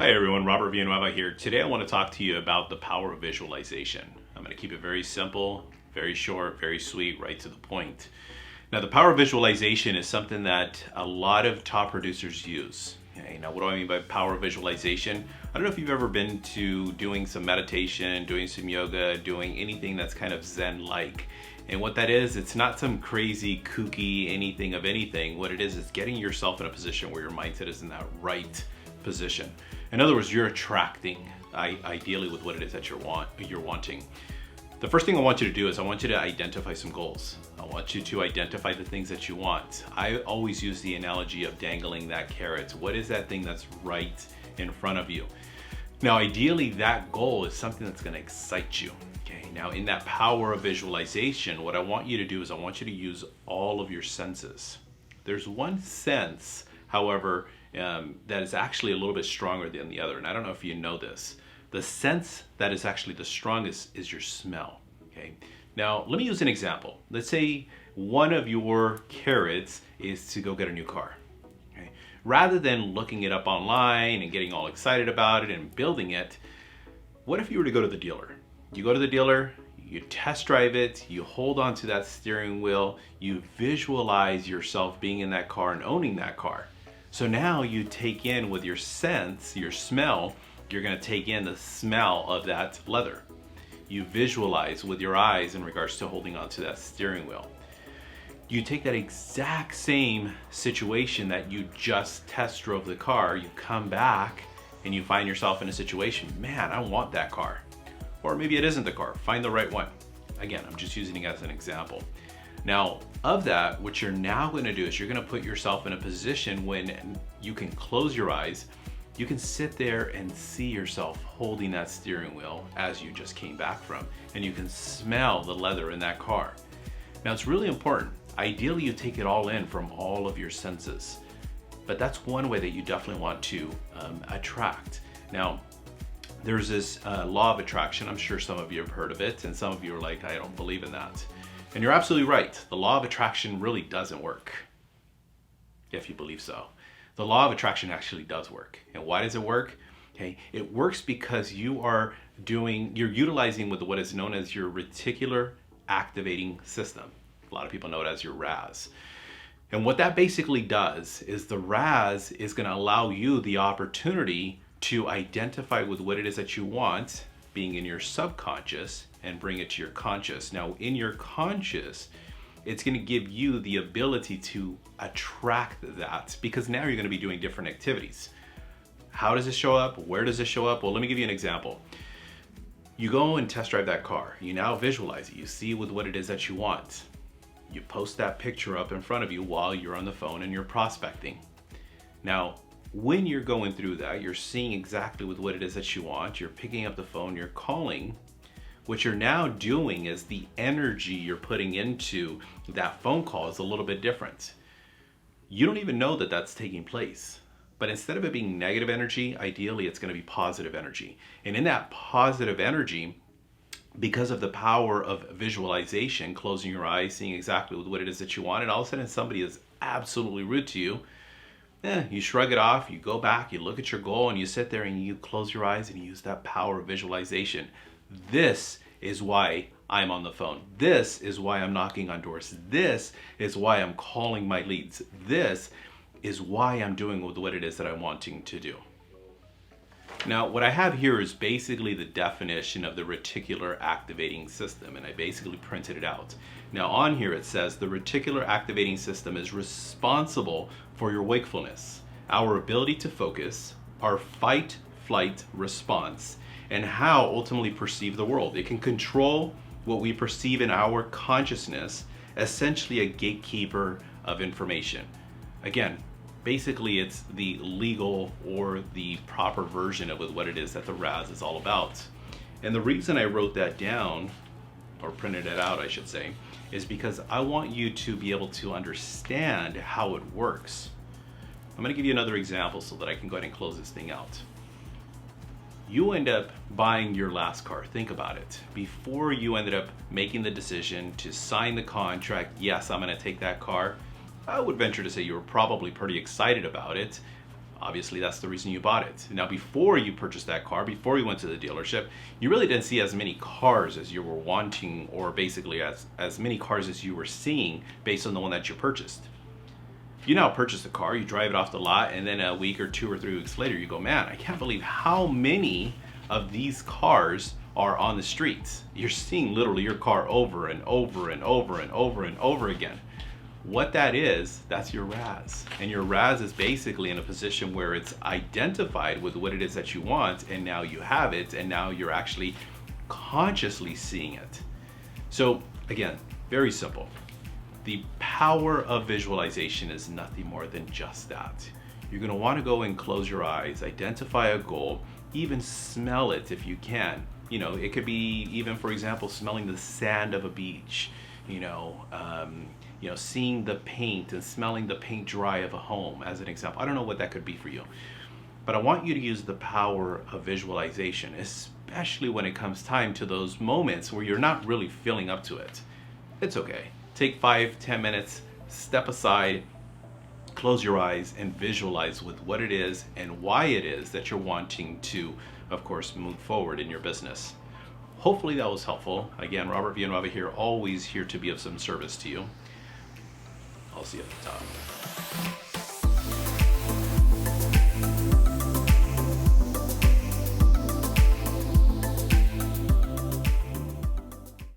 Hi everyone, Robert Villanueva here. Today I want to talk to you about the power of visualization. I'm going to keep it very simple, very short, very sweet, right to the point. Now the power of visualization is something that a lot of top producers use. Okay, now what do I mean by power of visualization? I don't know if you've ever been to doing some meditation, doing some yoga, doing anything that's kind of Zen-like. And what that is, it's not some crazy, kooky anything of anything. What it is getting yourself in a position where your mindset is in that right position. In other words, you're attracting ideally with what it is that you're wanting. The first thing I want you to do is I want you to identify some goals. I want you to identify the things that you want. I always use the analogy of dangling that carrot. What is that thing that's right in front of you? Now, ideally, that goal is something that's going to excite you. Okay. Now, in that power of visualization, what I want you to do is I want you to use all of your senses. There's one sense, however, that is actually a little bit stronger than the other. And I don't know if you know this. The sense that is actually the strongest is your smell. Okay. Now, let me use an example. Let's say one of your carrots is to go get a new car. Okay. Rather than looking it up online and getting all excited about it and building it, what if you were to go to the dealer? You go to the dealer, you test drive it, you hold on to that steering wheel, you visualize yourself being in that car and owning that car. So now you take in with your sense, your smell, you're going to take in the smell of that leather. You visualize with your eyes in regards to holding on to that steering wheel. You take that exact same situation that you just test drove the car, you come back and you find yourself in a situation, man, I want that car. Or maybe it isn't the car, find the right one. Again, I'm just using it as an example. Now, of that, what you're now going to do is you're going to put yourself in a position when you can close your eyes, you can sit there and see yourself holding that steering wheel as you just came back from, and you can smell the leather in that car. Now, it's really important. Ideally, you take it all in from all of your senses, but that's one way that you definitely want to attract. Now, there's this law of attraction. I'm sure some of you have heard of it, and some of you are like, I don't believe in that. And you're absolutely right. The law of attraction really doesn't work, if you believe so. The law of attraction actually does work. And why does it work? Okay, it works because you're utilizing with what is known as your reticular activating system. A lot of people know it as your RAS. And what that basically does is the RAS is going to allow you the opportunity to identify with what it is that you want, being in your subconscious, and bring it to your conscious. Now, in your conscious, it's going to give you the ability to attract that, because now you're going to be doing different activities. How does this show up? Where does this show up? Well, let me give you an example. You go and test drive that car. You now visualize it. You see with what it is that you want. You post that picture up in front of you while you're on the phone and you're prospecting. Now, when you're going through that, you're seeing exactly with what it is that you want. You're picking up the phone, you're calling. What you're now doing is the energy you're putting into that phone call is a little bit different. You don't even know that that's taking place. But instead of it being negative energy, ideally it's going to be positive energy. And in that positive energy, because of the power of visualization, closing your eyes, seeing exactly what it is that you want, and all of a sudden somebody is absolutely rude to you, you shrug it off, you go back, you look at your goal, and you sit there and you close your eyes and you use that power of visualization. This is why I'm on the phone. This is why I'm knocking on doors. This is why I'm calling my leads. This is why I'm doing what it is that I'm wanting to do. Now, what I have here is basically the definition of the reticular activating system, and I basically printed it out. Now, on here it says the reticular activating system is responsible for your wakefulness, our ability to focus, our fight-flight response, and how ultimately perceive the world. It can control what we perceive in our consciousness, essentially a gatekeeper of information. Again, basically it's the legal or the proper version of what it is that the RAS is all about. And the reason I wrote that down, or printed it out I should say, is because I want you to be able to understand how it works. I'm going to give you another example so that I can go ahead and close this thing out. You end up buying your last car. Think about it. Before you ended up making the decision to sign the contract, yes, I'm going to take that car, I would venture to say you were probably pretty excited about it. Obviously, that's the reason you bought it. Now, before you purchased that car, before you went to the dealership, you really didn't see as many cars as you were wanting, or basically as many cars as you were seeing based on the one that you purchased. You now purchase the car, you drive it off the lot, and then a week or 2 or 3 weeks later, you go, man, I can't believe how many of these cars are on the streets. You're seeing literally your car over and over and over and over and over again. What that is, that's your RAS. And your RAS is basically in a position where it's identified with what it is that you want, and now you have it, and now you're actually consciously seeing it. So again, very simple. The power of visualization is nothing more than just that. You're going to want to go and close your eyes, identify a goal, even smell it if you can. You know, it could be even, for example, smelling the sand of a beach, seeing the paint and smelling the paint dry of a home as an example. I don't know what that could be for you, but I want you to use the power of visualization, especially when it comes time to those moments where you're not really feeling up to it. It's okay. Take 5-10 minutes, step aside, close your eyes, and visualize with what it is and why it is that you're wanting to, of course, move forward in your business. Hopefully that was helpful. Again, Robert Villanueva here, always here to be of some service to you. I'll see you at the top.